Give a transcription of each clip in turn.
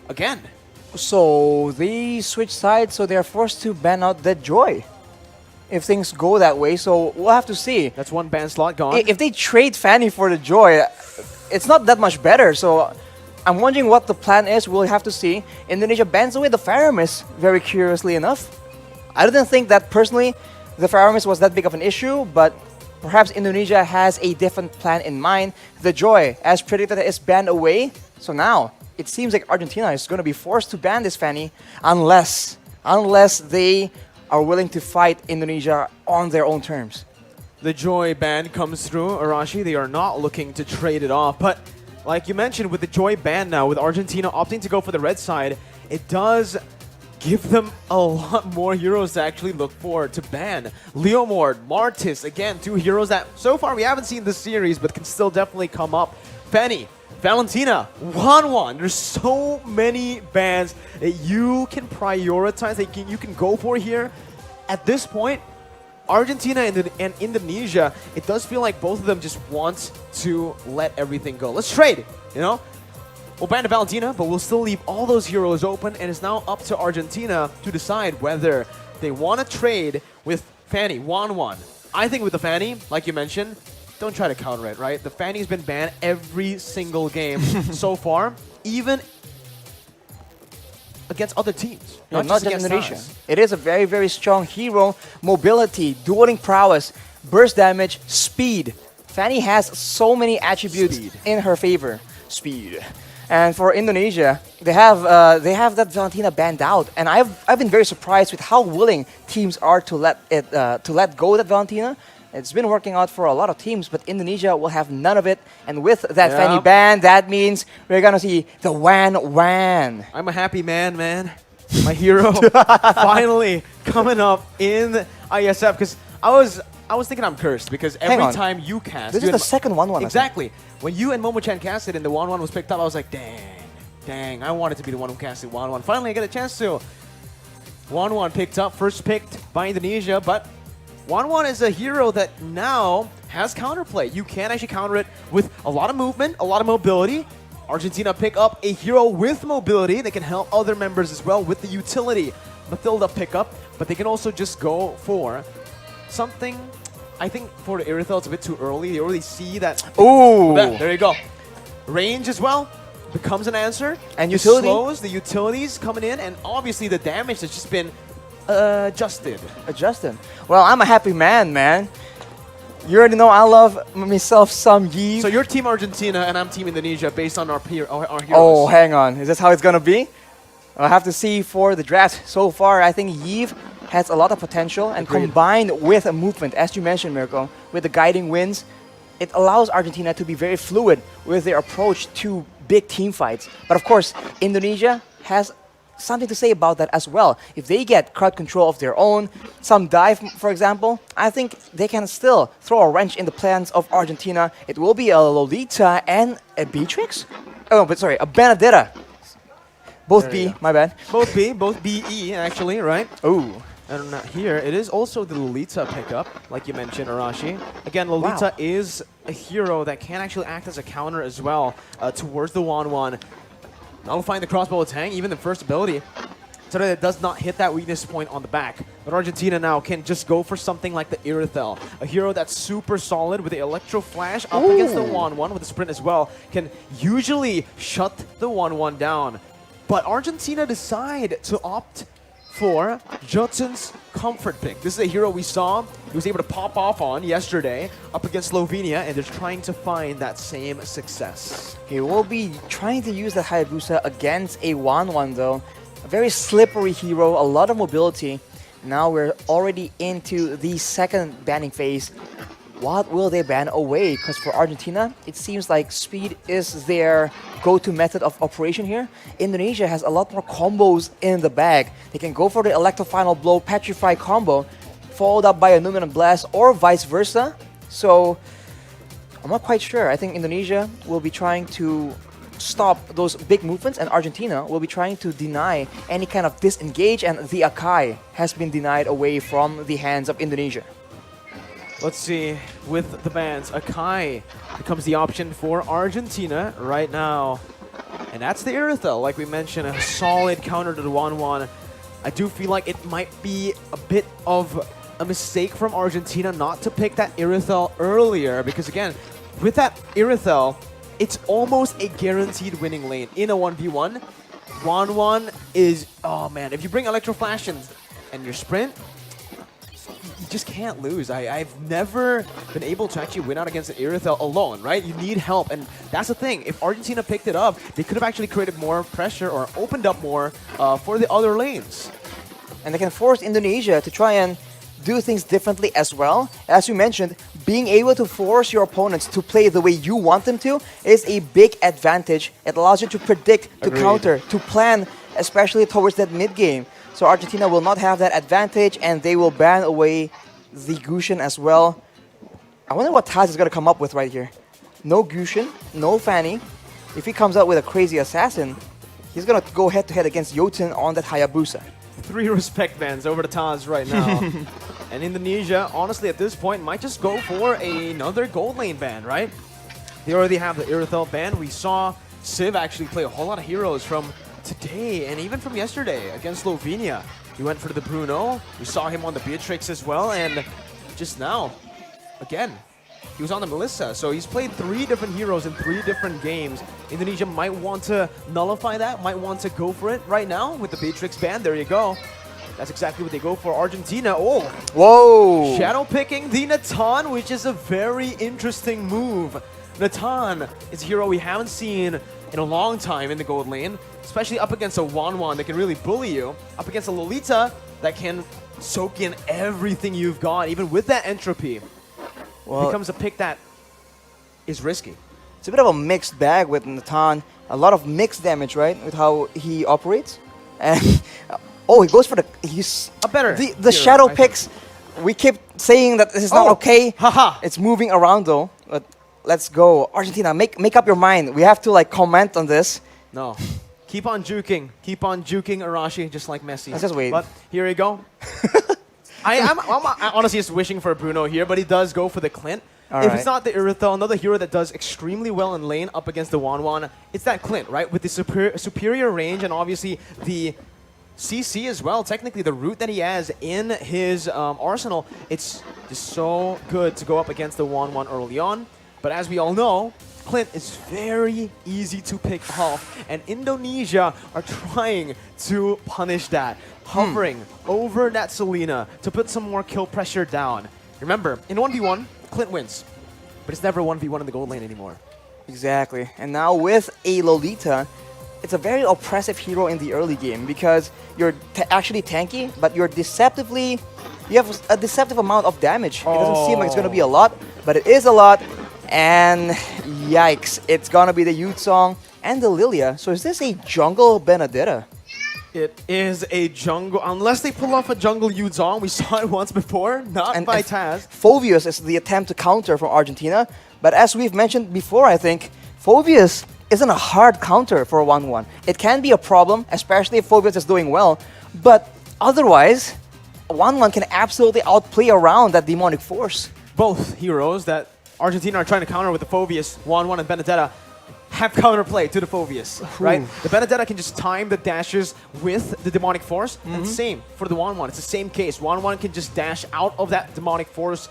again. So they switch sides, so they're forced to ban out Dead Joy. If things go that way, so we'll have to see. That's one ban slot gone. If they trade Fanny for the Joy, it's not that much better. So I'm wondering what the plan is. We'll have to see. Indonesia bans away the Faramis, very curiously enough. I didn't think that personally the Faramis was that big of an issue, but perhaps Indonesia has a different plan in mind. The Joy, as predicted, is banned away. So now it seems like Argentina is going to be forced to ban this Fanny unless they are willing to fight Indonesia on their own terms. The Joy ban comes through, Arashi. They are not looking to trade it off. But like you mentioned, with the Joy ban now, with Argentina opting to go for the red side, it does give them a lot more heroes to actually look for to ban. Leomord, Martis, again, two heroes that so far we haven't seen this series, but can still definitely come up. Fanny, Valentina, Wanwan. There's so many bans that you can prioritize, that you can go for here. At this point, Argentina and Indonesia, it does feel like both of them just want to let everything go. Let's trade, you know? We'll ban Valentina, but we'll still leave all those heroes open, and it's now up to Argentina to decide whether they want to trade with Fanny, Wanwan. I think with the Fanny, like you mentioned, don't try to counter it, right? The Fanny's been banned every single game so far, even against other teams. No, not just against Indonesia. us. It is a very, very strong hero. Mobility, dueling prowess, burst damage, speed. Fanny has so many attributes in her favor. Speed. And for Indonesia, they have that Valentina banned out, and I've been very surprised with how willing teams are to let go of that Valentina. It's been working out for a lot of teams, but Indonesia will have none of it. And with that Fanny ban, that means we're gonna see the Wan. I'm a happy man, man. My hero finally coming up in IESF, because I was thinking I'm cursed, because every time you cast, this is the second 1-1. Exactly. When you and Momo-chan cast it and the 1-1 was picked up, I was like, dang, I wanted to be the one who casted 1-1. Finally, I get a chance to. 1-1 picked up, first picked by Indonesia, but 1-1 is a hero that now has counterplay. You can actually counter it with a lot of movement, a lot of mobility. Argentina pick up a hero with mobility that can help other members as well with the utility. Mathilda pick up, but they can also just go for something. I think for the Irithel, it's a bit too early. They already see that. Ooh! There you go. Range as well becomes an answer. And utility? Slows, the utilities coming in, and obviously the damage has just been adjusted. Well, I'm a happy man. You already know I love myself some Yves. So you're Team Argentina and I'm Team Indonesia based on our heroes. Oh, hang on. Is this how it's gonna be? I'll have to see for the draft. So far, I think Yves has a lot of potential, and combined with a movement, as you mentioned, Mirko, with the guiding winds, it allows Argentina to be very fluid with their approach to big team fights. But of course, Indonesia has something to say about that as well. If they get crowd control of their own, some dive, for example, I think they can still throw a wrench in the plans of Argentina. It will be a Lolita and a Beatrix? Oh, but sorry, a Benedetta. Both B, my bad. Both B, both BE actually, right? Ooh. And here, it is also the Lolita pickup, like you mentioned, Arashi. Again, Lolita is a hero that can actually act as a counter as well towards the Wanwan. Nullifying the crossbow attack, even the first ability, so that it does not hit that weakness point on the back. But Argentina now can just go for something like the Irithel, a hero that's super solid with the Electro Flash up against the Wanwan with the sprint as well, can usually shut the Wanwan down. But Argentina decide to opt for Judson's comfort pick. This is a hero we saw he was able to pop off on yesterday up against Slovenia, and they're trying to find that same success. He will be trying to use the Hayabusa against a Wanwan though. A very slippery hero, a lot of mobility. Now we're already into the second banning phase. What will they ban away? Because for Argentina, it seems like speed is their go-to method of operation here. Indonesia has a lot more combos in the bag. They can go for the Electro Final Blow, Petrify combo, followed up by a Numinant Blast, or vice versa. So, I'm not quite sure. I think Indonesia will be trying to stop those big movements, and Argentina will be trying to deny any kind of disengage, and the Akai has been denied away from the hands of Indonesia. Let's see, with the bans, Akai becomes the option for Argentina right now. And that's the Irithel. Like we mentioned, a solid counter to the 1-1. I do feel like it might be a bit of a mistake from Argentina not to pick that Irithel earlier, because again, with that Irithel, it's almost a guaranteed winning lane in a 1v1. 1-1 is, oh man, if you bring Electro Flash and your sprint, you just can't lose. I've never been able to actually win out against an Irithel alone, right? You need help, and that's the thing. If Argentina picked it up, they could have actually created more pressure or opened up more for the other lanes. And they can force Indonesia to try and do things differently as well. As you mentioned, being able to force your opponents to play the way you want them to is a big advantage. It allows you to predict, to counter, to plan, especially towards that mid-game. So Argentina will not have that advantage, and they will ban away the Gushin as well. I wonder what Taz is going to come up with right here. No Gushin, no Fanny. If he comes out with a crazy assassin, he's going to go head-to-head against Jotun on that Hayabusa. 3 respect bans over to Taz right now. And Indonesia, honestly, at this point, might just go for another gold lane ban, right? They already have the Irithel ban. We saw Civ actually play a whole lot of heroes from today and even from yesterday against Slovenia. He went for the Bruno. We saw him on the Beatrix as well. And just now, again, he was on the Melissa. So he's played 3 different heroes in 3 different games. Indonesia might want to nullify that, might want to go for it right now with the Beatrix ban. There you go. That's exactly what they go for. Argentina, oh! Whoa! Shadow picking the Natan, which is a very interesting move. Natan is a hero we haven't seen in a long time in the gold lane, especially up against a 1-1 that can really bully you, up against a Lolita that can soak in everything you've got, even with that entropy. Well, becomes a pick that is risky. It's a bit of a mixed bag with Natan. A lot of mixed damage, right, with how he operates. And oh, he goes for the shadow picks. We keep saying that this is not okay. Haha. It's moving around though. But let's go, Argentina. Make up your mind. We have to like comment on this. No, keep on juking. Keep on juking Arashi, just like Messi. Let's just wait. But here we go. I'm honestly just wishing for a Bruno here, but he does go for the Clint. If it's not the Irithel, another hero that does extremely well in lane up against the 1-1, it's that Clint, right? With the superior range and obviously the CC as well. Technically, the route that he has in his arsenal, it's just so good to go up against the 1-1 early on. But as we all know, Clint is very easy to pick off, and Indonesia are trying to punish that, hovering over that Selena to put some more kill pressure down. Remember, in 1v1, Clint wins, but it's never 1v1 in the gold lane anymore. Exactly. And now with a Lolita, it's a very oppressive hero in the early game because you're actually tanky, but you have a deceptive amount of damage. It doesn't seem like it's going to be a lot, but it is a lot. And yikes, it's going to be the Youth Song and the Lilia. So is this a jungle Benedetta? It is a jungle, unless they pull off a jungle Yuzong. We saw it once before, not by Taz. Phoveus is the attempt to counter from Argentina. But as we've mentioned before, I think, Phoveus isn't a hard counter for a 1-1. It can be a problem, especially if Phoveus is doing well. But otherwise, a 1-1 can absolutely outplay around that demonic force. Both heroes that Argentina are trying to counter with the Phoveus, 1-1 and Benedetta, have counterplay to the Phoveus, right? The Benedetta can just time the dashes with the Demonic Force, and same for the 1-1. It's the same case. 1-1 can just dash out of that Demonic Force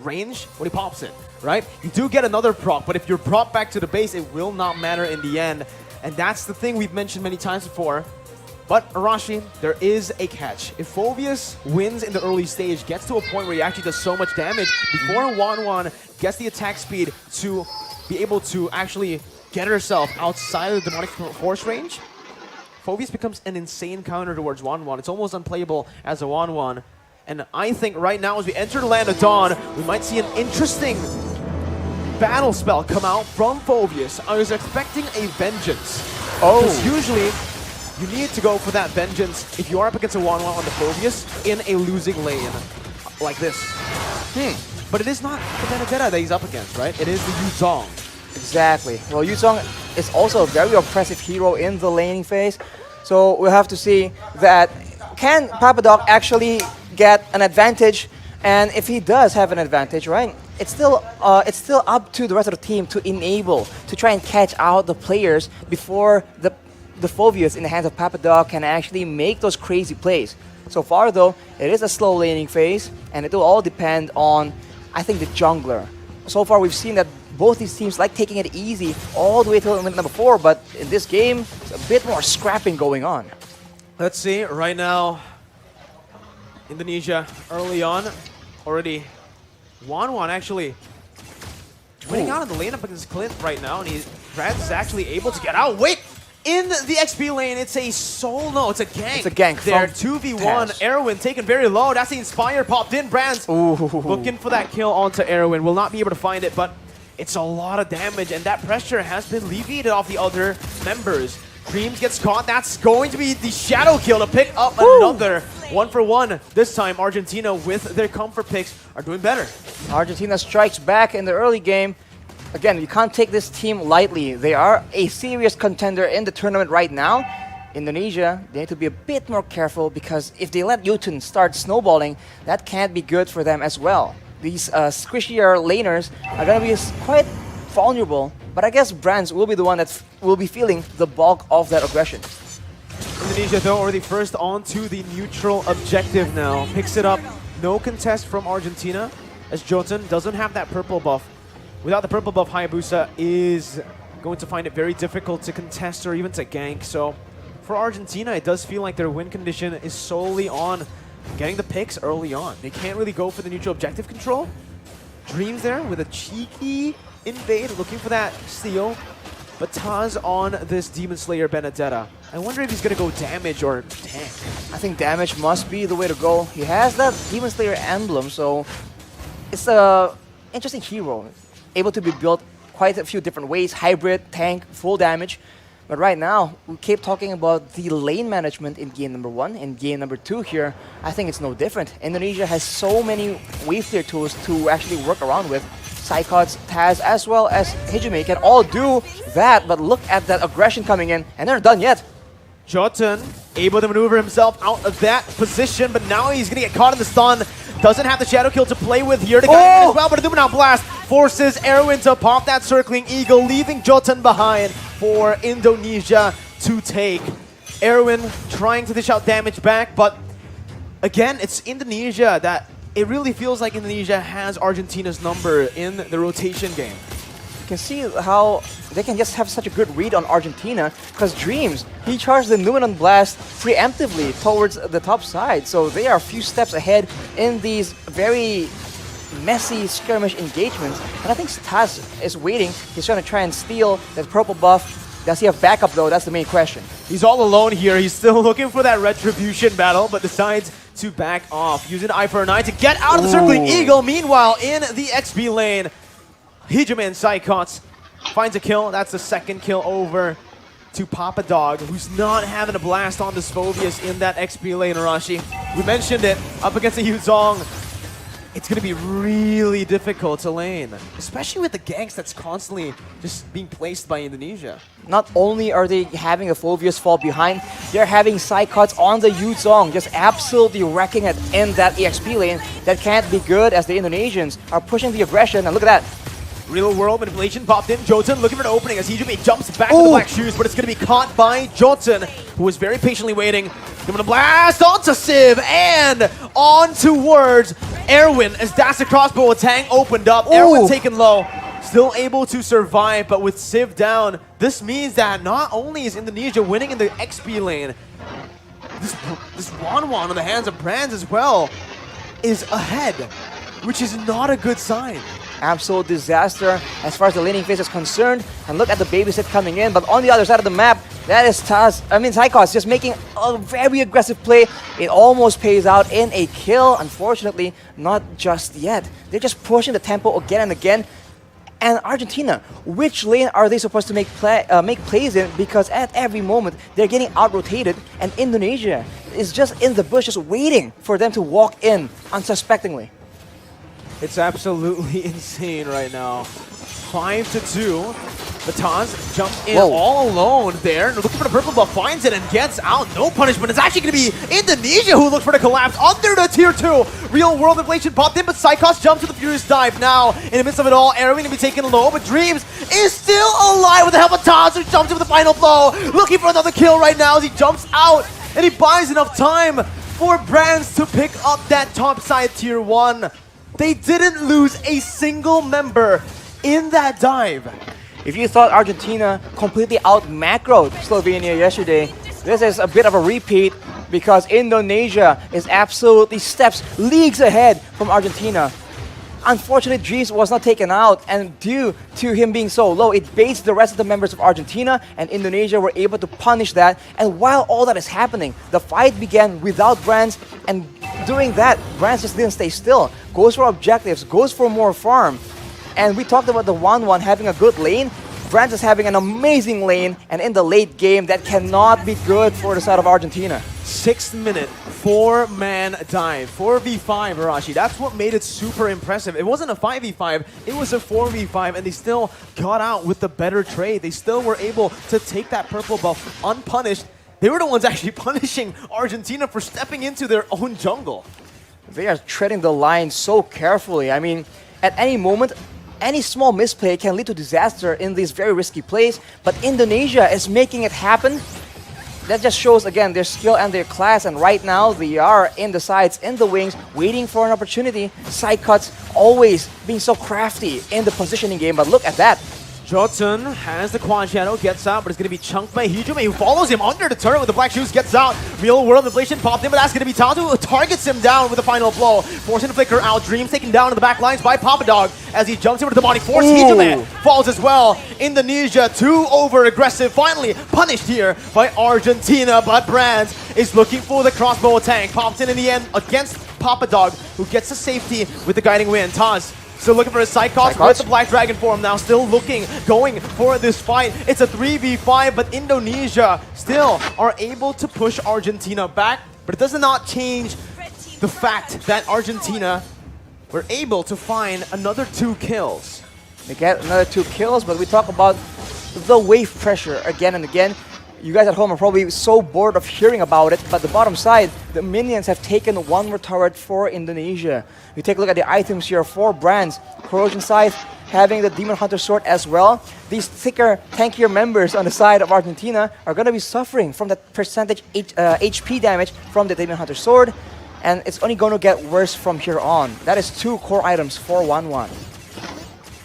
range when he pops it, right? You do get another proc, but if you're brought back to the base, it will not matter in the end. And that's the thing we've mentioned many times before. But Arashi, there is a catch. If Phoveus wins in the early stage, gets to a point where he actually does so much damage, before 1-1 gets the attack speed to be able to actually get herself outside of the Demonic Force range, Phoveus becomes an insane counter towards 1-1. It's almost unplayable as a 1-1. And I think right now, as we enter the Land of Dawn, we might see an interesting battle spell come out from Phoveus. I was expecting a Vengeance. Because usually, you need to go for that Vengeance if you are up against a 1-1 on the Phoveus in a losing lane like this. But it is not the Benedetta that he's up against, right? It is the Yuzong. Exactly. Well, Yuzong is also a very oppressive hero in the laning phase. So we'll have to see that can Papadoc actually get an advantage. And if he does have an advantage, right, it's still up to the rest of the team to enable, to try and catch out the players before the Phobias in the hands of Papadog can actually make those crazy plays. So far though, it is a slow laning phase, and it will all depend on, I think, the jungler. So far we've seen that both these teams like taking it easy all the way till minute number 4, but in this game, it's a bit more scrapping going on. Let's see, right now, Indonesia early on, already 1-1 actually. Winning out in the lane up against Clint right now, and Brad is actually able to get out. Wait! In the XP lane, it's a solo, it's a gank. It's a gank there, from 2v1, Taz. Erwin taken very low. That's the Inspire popped in. Brands looking for that kill onto Erwin. Will not be able to find it, but it's a lot of damage, and that pressure has been alleviated off the other members. Dreams gets caught. That's going to be the shadow kill to pick up another 1-for-1. This time, Argentina with their comfort picks are doing better. Argentina strikes back in the early game. Again, you can't take this team lightly. They are a serious contender in the tournament right now. Indonesia, they need to be a bit more careful, because if they let Yutun start snowballing, that can't be good for them as well. These squishier laners are going to be quite vulnerable, but I guess Brands will be the one that will be feeling the bulk of that aggression. Indonesia, though, already first onto the neutral objective now. Picks it up. No contest from Argentina, as Jotun doesn't have that purple buff. Without the purple buff, Hayabusa is going to find it very difficult to contest or even to gank. So for Argentina, it does feel like their win condition is solely on getting the picks early on. They can't really go for the neutral objective control. Dreams there with a cheeky invade, looking for that steal. But Taz on this Demon Slayer Benedetta. I wonder if he's going to go damage or tank. I think damage must be the way to go. He has that Demon Slayer emblem, so it's a interesting hero. Able to be built quite a few different ways, hybrid, tank, full damage. But right now, we keep talking about the lane management in game number 1. In game number 2 here, I think it's no different. Indonesia has so many wave clear tools to actually work around with. Psychots, Taz, as well as Hijime can all do that, but look at that aggression coming in, and they're not done yet. Jotun able to maneuver himself out of that position, but now he's going to get caught in the stun. Doesn't have the shadow kill to play with here. The guy as well, but a Dumanao blast forces Erwin to pop that circling eagle, leaving Jotun behind for Indonesia to take. Erwin trying to dish out damage back, but again, it's Indonesia that it really feels like Indonesia has Argentina's number in the rotation game. You can see how they can just have such a good read on Argentina, because Dreams, he charged the Numenon Blast preemptively towards the top side, so they are a few steps ahead in these very messy skirmish engagements. And I think Taz is waiting. He's trying to try and steal that purple buff. Does he have backup though? That's the main question. He's all alone here. He's still looking for that retribution battle, but decides to back off. Using Eye for an Eye to get out of the circling eagle. Meanwhile, in the XP lane, Hijime and Psychots finds a kill. That's the second kill over to Papadog, who's not having a blast on the Phobius in that XP lane, Arashi. We mentioned it, up against the Yuzong. It's going to be really difficult to lane, especially with the ganks that's constantly just being placed by Indonesia. Not only are they having a Phobius fall behind, they're having Psychots on the Yuzong, just absolutely wrecking it in that EXP lane. That can't be good, as the Indonesians are pushing the aggression, and look at that. Real world manipulation popped in. Jotun looking for an opening as Hijime jumps back to the black shoes, but it's going to be caught by Jotun, who was very patiently waiting. Giving a blast onto Civ and on towards Erwin as that's the crossbow attack opened up. Erwin taken low, still able to survive, but with Civ down, this means that not only is Indonesia winning in the XP lane, this Wanwan on the hands of Brands as well is ahead, which is not a good sign. Absolute disaster as far as the laning phase is concerned. And look at the babysit coming in, but on the other side of the map, that is Psychots just making a very aggressive play. It almost pays out in a kill. Unfortunately, not just yet. They're just pushing the tempo again and again. And Argentina, which lane are they supposed to make plays in? Because at every moment, they're getting out-rotated, and Indonesia is just in the bush, just waiting for them to walk in unsuspectingly. It's absolutely insane right now. 5-2. But Taz jumps in Whoa. all alone there, looking for the purple buff, finds it and gets out. No punishment. It's actually going to be Indonesia who looks for the collapse under the tier 2. Real world inflation popped in, but Psychos jumps to the Furious Dive now. In the midst of it all, Arrow going to be taken low, but Dreams is still alive with the help of Taz, who jumps in with the final blow. Looking for another kill right now as he jumps out, and he buys enough time for Brands to pick up that top side tier 1. They didn't lose a single member in that dive. If you thought Argentina completely out-macroed Slovenia yesterday, this is a bit of a repeat because Indonesia is absolutely leagues ahead from Argentina. Unfortunately, Dreams was not taken out, and due to him being so low, it baits the rest of the members of Argentina, and Indonesia were able to punish that. And while all that is happening, the fight began without Brands, and doing that, Brands just didn't stay still. Goes for objectives, goes for more farm. And we talked about the 1-1 having a good lane. Brands is having an amazing lane, and in the late game, that cannot be good for the side of Argentina. 6th minute, 4-man dive, 4v5, Arashi. That's what made it super impressive. It wasn't a 5v5, it was a 4v5, and they still got out with the better trade. They still were able to take that purple buff unpunished. They were the ones actually punishing Argentina for stepping into their own jungle. They are treading the line so carefully. I mean, at any moment, any small misplay can lead to disaster in these very risky plays, but Indonesia is making it happen. That just shows, again, their skill and their class, and right now they are in the sides, in the wings, waiting for an opportunity. Side cuts always being so crafty in the positioning game, but look at that. Jotun has the quad shadow, gets out, but it's going to be chunked by Hijume, who follows him under the turret with the black shoes, gets out. Real world inflation popped in, but that's going to be Tatu, who targets him down with the final blow, forcing the flicker out. Dreams taken down in the back lines by Papa Dog as he jumps in with the demonic force. Hijume falls as well. Indonesia, too over aggressive, finally punished here by Argentina, but Brands is looking for the crossbow tank. Pops in the end against Papa Dog, who gets the safety with the guiding wind. Taz still looking for his Psychos with the Black Dragon form now, still going for this fight. It's a 3v5, but Indonesia still are able to push Argentina back, but it does not change the fact that Argentina were able to find another 2 kills. They get another 2 kills, but we talk about the wave pressure again and again. You guys at home are probably so bored of hearing about it, but the bottom side, the minions have taken 1 more turret for Indonesia. We take a look at the items here for Brands. Corrosion Scythe having the Demon Hunter Sword as well. These thicker, tankier members on the side of Argentina are going to be suffering from that percentage HP damage from the Demon Hunter Sword, and it's only going to get worse from here on. That is 2 core items for 1-1.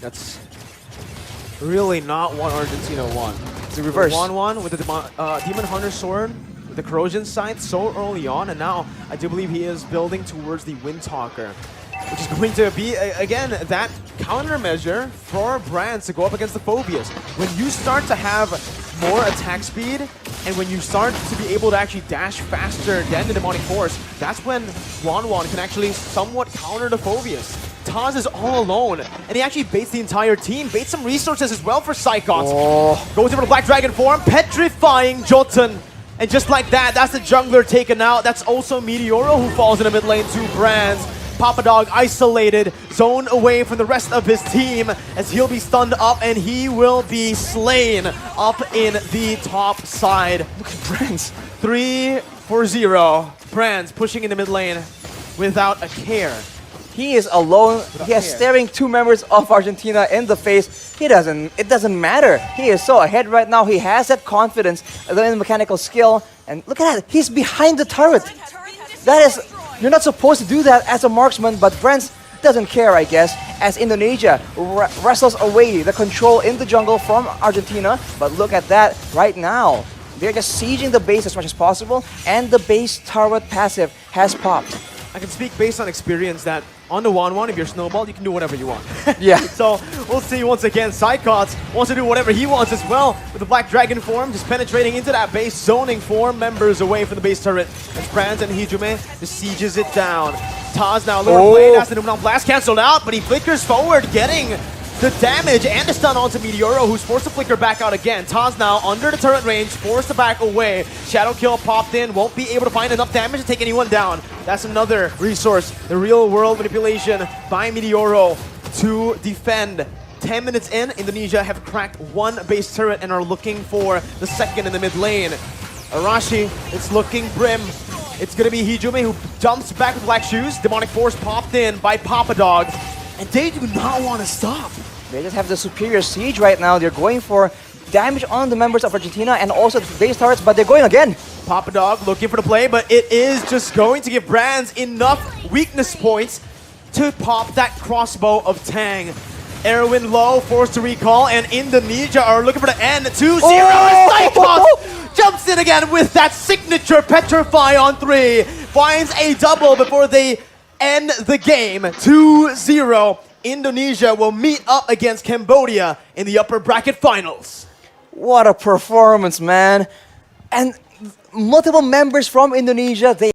That's really not what Argentina won. It's the reverse. 1-1 with the Demon Hunter Sword, with the Corrosion Scythe so early on, and now I do believe he is building towards the Windtalker, which is going to be, again, that countermeasure for Brands to go up against the Phobias. When you start to have more attack speed, and when you start to be able to actually dash faster than the Demonic Force, that's when Wanwan can actually somewhat counter the Phobias. Taz is all alone, and he actually baits the entire team, baits some resources as well for Psychos. Goes in for the Black Dragon form, petrifying Jotun. And just like that, that's the jungler taken out. That's also Meteoro who falls in the mid lane to Brands. Papa Dog isolated, zone away from the rest of his team as he'll be stunned up and he will be slain up in the top side. Look at Brands. 3-0. Brands pushing in the mid lane without a care. He is alone. He is staring 2 members of Argentina in the face. It doesn't matter. He is so ahead right now. He has that confidence, the mechanical skill. And look at that. He's behind the turret. That is, you're not supposed to do that as a marksman, but Brands doesn't care, I guess, as Indonesia wrestles away the control in the jungle from Argentina. But look at that right now. They're just sieging the base as much as possible, and the base turret passive has popped. I can speak based on experience that on the 1-1, if you're snowballed, you can do whatever you want. Yeah. So we'll see once again. Psychots wants to do whatever he wants as well with the Black Dragon form, just penetrating into that base, zoning 4 members away from the base turret. As Brands and Hijume just sieges it down. Taz now lure blade as the Numenal Blast cancelled out, but he flickers forward, getting the damage and the stun onto Meteoro, who's forced to flicker back out again. Taz now under the turret range, forced to back away. Shadow Kill popped in, won't be able to find enough damage to take anyone down. That's another resource, the real world manipulation by Meteoro to defend 10 minutes in, Indonesia have cracked one base turret and are looking for the second in the mid lane. Arashi, it's looking grim. It's gonna be Hijumi who jumps back with Black Shoes. Demonic Force popped in by Papa Dog. And they do not want to stop. They just have the superior siege right now. They're going for damage on the members of Argentina and also the base turrets, but they're going again. Papa Dog looking for the play, but it is just going to give Brands enough weakness points to pop that crossbow of Tang. Erwin low, forced to recall, and Indonesia are looking for the end. 2-0. Cyclops jumps in again with that signature Petrify on 3. Finds a double before they end the game. 2-0. Indonesia will meet up against Cambodia in the upper bracket finals. What a performance, man. And multiple members from Indonesia, they